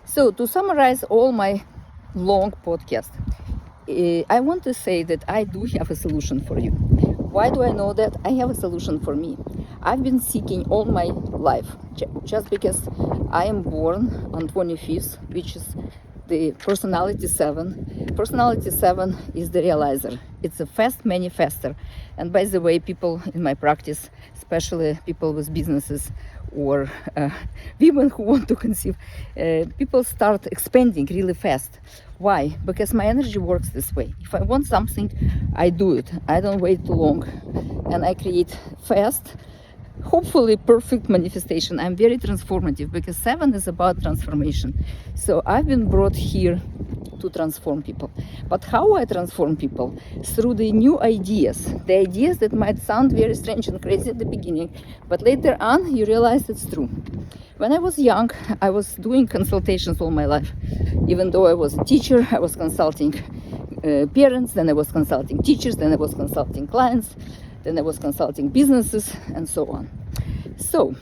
So to summarize all my long podcast, I want to say that I do have a solution for you. Why do I know that? I have a solution for me. I've been seeking all my life, just because I am born on 25th, which is the personality 7. Personality 7 is the realizer. It's a fast manifester. And by the way, people in my practice, especially people with businesses or women who want to conceive, people start expanding really fast. Why? Because my energy works this way. If I want something, I do it. I don't wait too long. And I create fast, hopefully perfect manifestation. I'm very transformative because 7 is about transformation. So I've been brought here to transform people. But how I transform people? Through the new ideas. The ideas that might sound very strange and crazy at the beginning, but later on you realize it's true. When I was young, I was doing consultations all my life. Even though I was a teacher, I was consulting parents, then I was consulting teachers, then I was consulting clients, then I was consulting businesses, and so on. So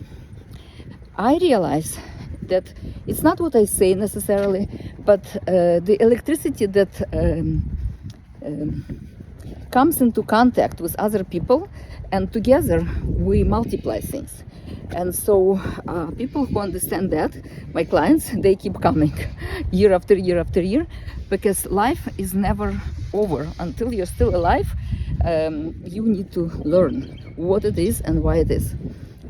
I realized that it's not what I say necessarily, but the electricity that comes into contact with other people, and together we multiply things. And so people who understand that, my clients, they keep coming year after year after year, because life is never over. Until you're still alive, you need to learn what it is and why it is.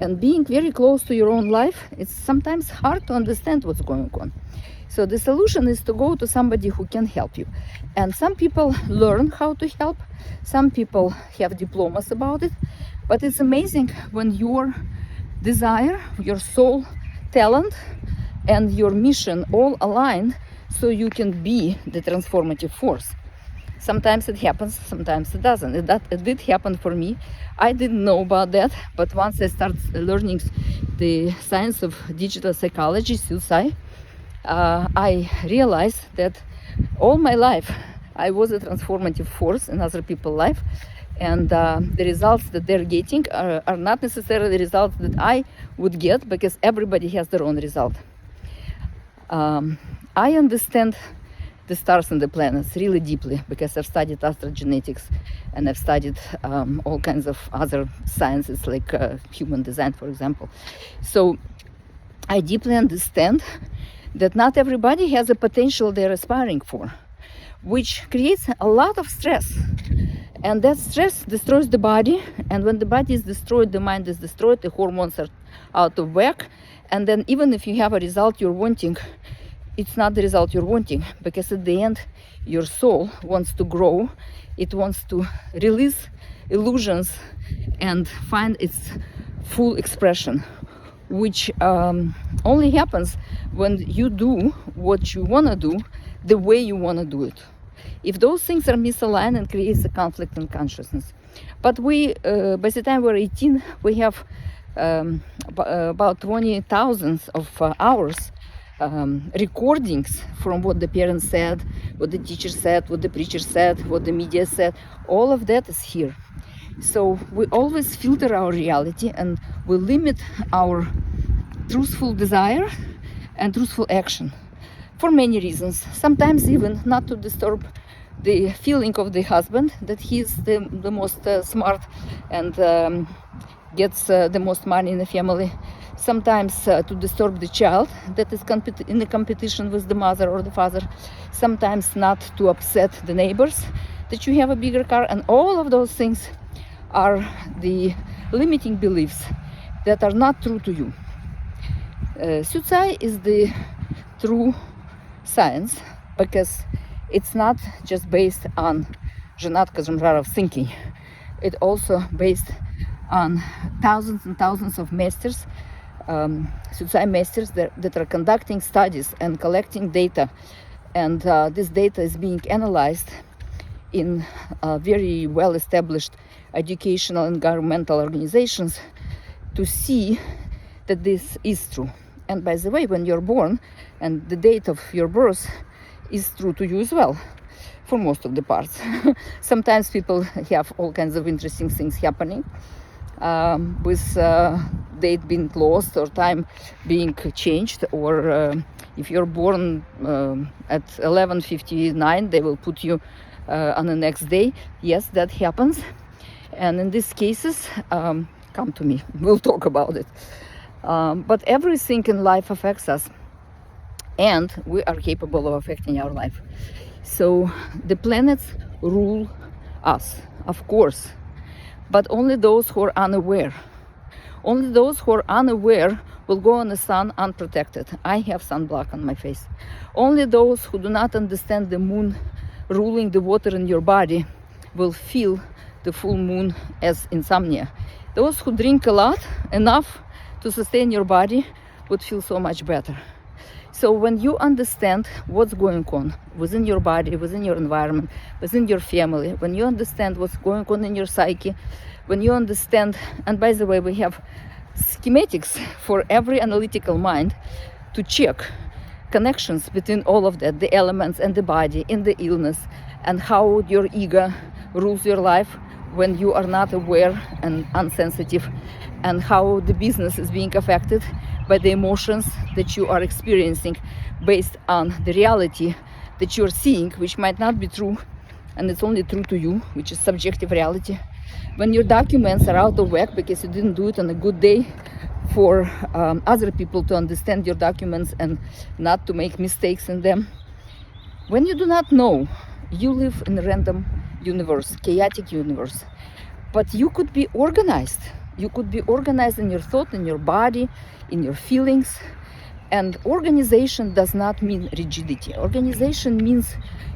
And being very close to your own life, it's sometimes hard to understand what's going on. So the solution is to go to somebody who can help you. And some people learn how to help. Some people have diplomas about it. But it's amazing when your desire, your soul, talent, and your mission all align so you can be the transformative force. Sometimes it happens, sometimes it doesn't. It did happen for me. I didn't know about that, but once I started learning the science of digital psychology, psi, I realized that all my life I was a transformative force in other people's life, and the results that they're getting are not necessarily the results that I would get, because everybody has their own result. I understand the stars and the planets really deeply because I've studied astrogenetics, and I've studied all kinds of other sciences like human design, for example. So I deeply understand that not everybody has the potential they're aspiring for, which creates a lot of stress. And that stress destroys the body, and when the body is destroyed, the mind is destroyed, the hormones are out of whack, and then even if you have a result you're wanting, it's not the result you're wanting, because at the end your soul wants to grow, it wants to release illusions and find its full expression, which only happens when you do what you want to do the way you want to do it. If those things are misaligned, it creates a conflict in consciousness. But we, by the time we're 18, we have about 20,000 of hours recordings from what the parents said, what the teacher said, what the preacher said, what the media said. All of that is here. So we always filter our reality, and we limit our truthful desire and truthful action for many reasons. Sometimes even not to disturb the feeling of the husband that he's the most smart and gets the most money in the family. Sometimes to disturb the child that is in a competition with the mother or the father. Sometimes not to upset the neighbors that you have a bigger car. And all of those things are the limiting beliefs that are not true to you. Psi is the true science, because it's not just based on Zhenat Kazimzharov thinking. It's also based on thousands and thousands of masters, Psi masters that are conducting studies and collecting data. And this data is being analyzed in very well-established educational and governmental organizations to see that this is true. And by the way, when you're born, and the date of your birth is true to you as well, for most of the parts. Sometimes people have all kinds of interesting things happening. with date being lost or time being changed, or if you're born at 11:59, they will put you on the next day. Yes, that happens. And in these cases, come to me, we'll talk about it. But everything in life affects us, and we are capable of affecting our life. So the planets rule us, of course, but only those who are unaware. Only those who are unaware will go in the sun unprotected. I have sunblock on my face. Only those who do not understand the moon ruling the water in your body will feel the full moon as insomnia. Those who drink a lot, enough to sustain your body, would feel so much better. So when you understand what's going on within your body, within your environment, within your family, when you understand what's going on in your psyche, when you understand, and by the way, we have schematics for every analytical mind to check connections between all of that, the elements and the body, in the illness, and how your ego rules your life when you are not aware and unsensitive, and how the business is being affected by the emotions that you are experiencing based on the reality that you're seeing, which might not be true, and it's only true to you, which is subjective reality. When your documents are out of whack because you didn't do it on a good day for other people to understand your documents and not to make mistakes in them. When you do not know, you live in a random universe, chaotic universe. But you could be organized. You could be organized in your thought, in your body, in your feelings. And organization does not mean rigidity. Organization means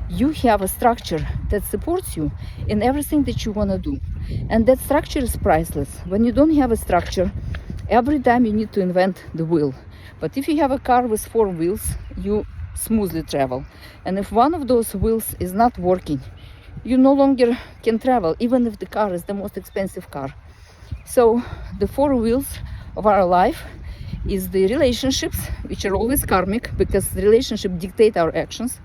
you have a structure that supports you in everything that you want to do. And that structure is priceless. When you don't have a structure, every time you need to invent the wheel. But if you have a car with 4 wheels, you smoothly travel. And if one of those wheels is not working, you no longer can travel, even if the car is the most expensive car. So the 4 wheels of our life is the relationships, which are always karmic, because the relationship dictate our actions,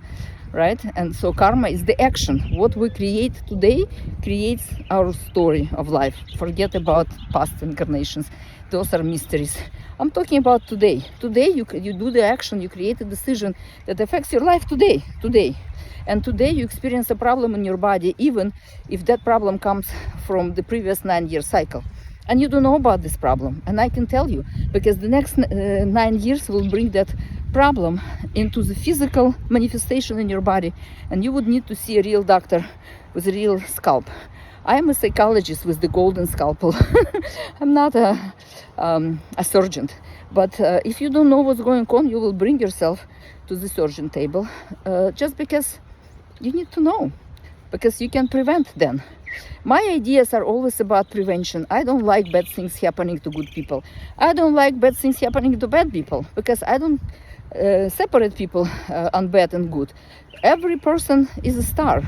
right? And so karma is the action. What we create today creates our story of life. Forget about past incarnations. Those are mysteries. I'm talking about today. Today you do the action, you create a decision that affects your life today. And today you experience a problem in your body, even if that problem comes from the previous 9-year cycle. And you don't know about this problem. And I can tell you, because the next 9 years will bring that problem into the physical manifestation in your body. And you would need to see a real doctor with a real scalp. I am a psychologist with the golden scalpel. I'm not a surgeon. But if you don't know what's going on, you will bring yourself to the surgeon table just because you need to know, because you can prevent then. My ideas are always about prevention. I don't like bad things happening to good people. I don't like bad things happening to bad people, because I don't separate people on bad and good. Every person is a star.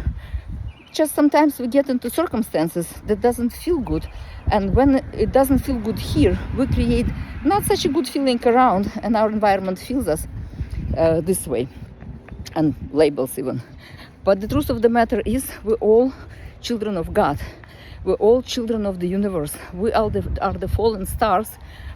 Just sometimes we get into circumstances that doesn't feel good, and when it doesn't feel good here, we create not such a good feeling around, and our environment feels us this way, and labels even. But the truth of the matter is, we're all children of God. We're all children of the universe. We are the fallen stars,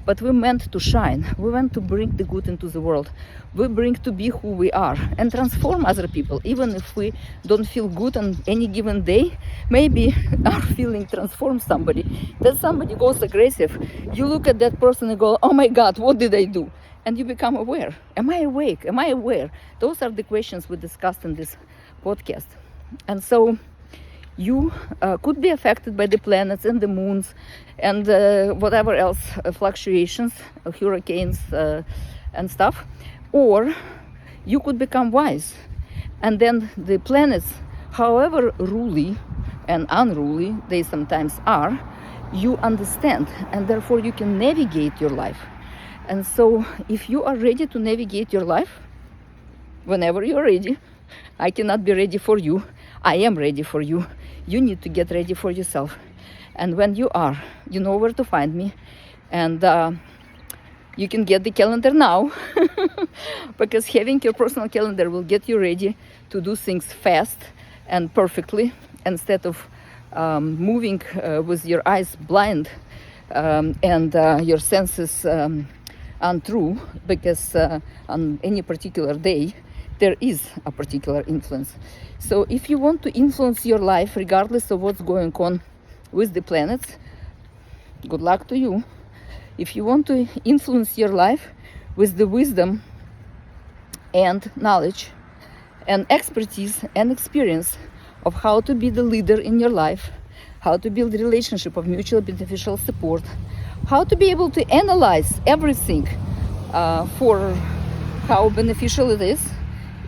but we're meant to shine. We want to bring the good into the world. We bring to be who we are and transform other people. Even if we don't feel good on any given day, maybe our feeling transforms somebody. Then somebody goes aggressive. You look at that person and go, oh my God, what did I do? And you become aware. Am I awake? Am I aware? Those are the questions we discussed in this podcast. And so you could be affected by the planets and the moons and whatever else, fluctuations, hurricanes and stuff. Or you could become wise. And then the planets, however ruly and unruly they sometimes are, you understand. And therefore you can navigate your life. And so if you are ready to navigate your life, whenever you're ready, I cannot be ready for you. I am ready for you. You need to get ready for yourself. And when you are, you know where to find me. And you can get the calendar now. Because having your personal calendar will get you ready to do things fast and perfectly, instead of moving with your eyes blind and your senses untrue, because on any particular day there is a particular influence. So if you want to influence your life regardless of what's going on with the planets, good luck to you. If you want to influence your life with the wisdom and knowledge and expertise and experience of how to be the leader in your life, how to build a relationship of mutual beneficial support, how to be able to analyze everything for how beneficial it is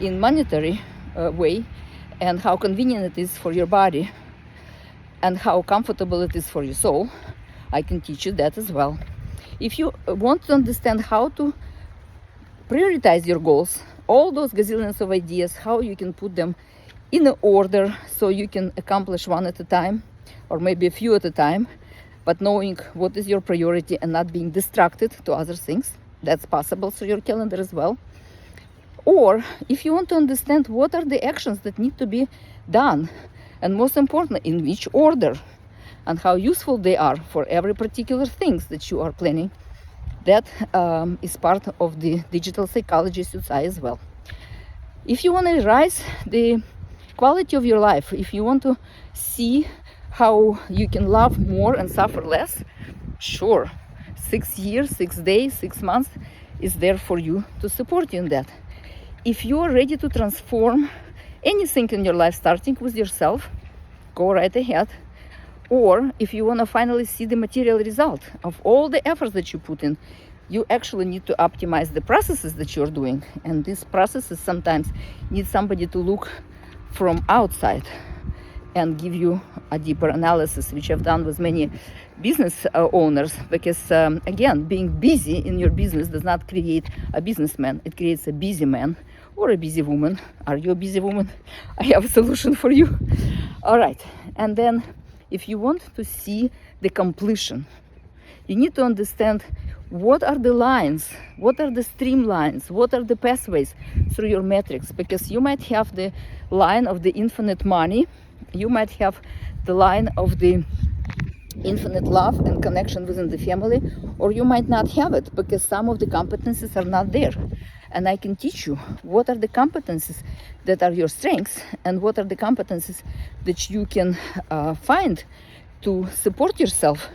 in monetary way, and how convenient it is for your body, and how comfortable it is for your soul, I can teach you that as well. If you want to understand how to prioritize your goals, all those gazillions of ideas, how you can put them in order so you can accomplish one at a time, or maybe a few at a time, but knowing what is your priority and not being distracted to other things, that's possible through your calendar as well. Or if you want to understand what are the actions that need to be done, and most important, in which order, and how useful they are for every particular things that you are planning, that is part of the digital psychology society as well. If you want to rise the quality of your life, if you want to see how you can love more and suffer less, sure, 6 years, 6 days, 6 months is there for you to support you in that. If you are ready to transform anything in your life, starting with yourself, go right ahead. Or if you want to finally see the material result of all the efforts that you put in, you actually need to optimize the processes that you're doing. And these processes sometimes need somebody to look from outside and give you a deeper analysis, which I've done with many business owners, because again, being busy in your business does not create a businessman. It creates a busy man or a busy woman. Are you a busy woman? I have a solution for you. All right. And then if you want to see the completion, you need to understand what are the lines, what are the streamlines, what are the pathways through your metrics, because you might have the line of the infinite money, you might have the line of the infinite love and connection within the family, or you might not have it because some of the competencies are not there. And I can teach you what are the competencies that are your strengths and what are the competencies that you can find to support yourself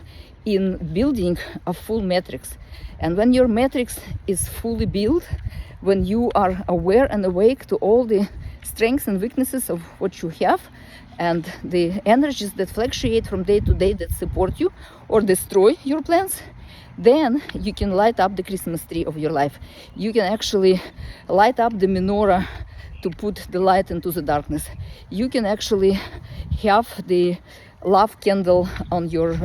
in building a full matrix. And when your matrix is fully built, when you are aware and awake to all the strengths and weaknesses of what you have, and the energies that fluctuate from day to day that support you or destroy your plans, then you can light up the Christmas tree of your life. You can actually light up the menorah to put the light into the darkness. You can actually have the love candle on your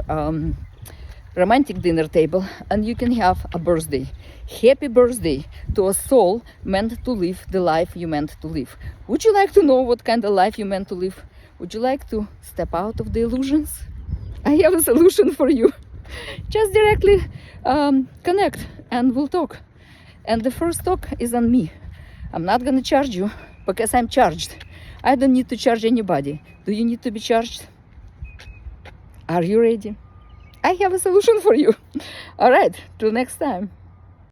romantic dinner table, and you can have a birthday. Happy birthday to a soul meant to live the life you meant to live. Would you like to know what kind of life you meant to live? Would you like to step out of the illusions? I have a solution for you. Just directly connect and we'll talk. And the first talk is on me. I'm not gonna charge you because I'm charged. I don't need to charge anybody. Do you need to be charged? Are you ready? I have a solution for you. All right, till next time.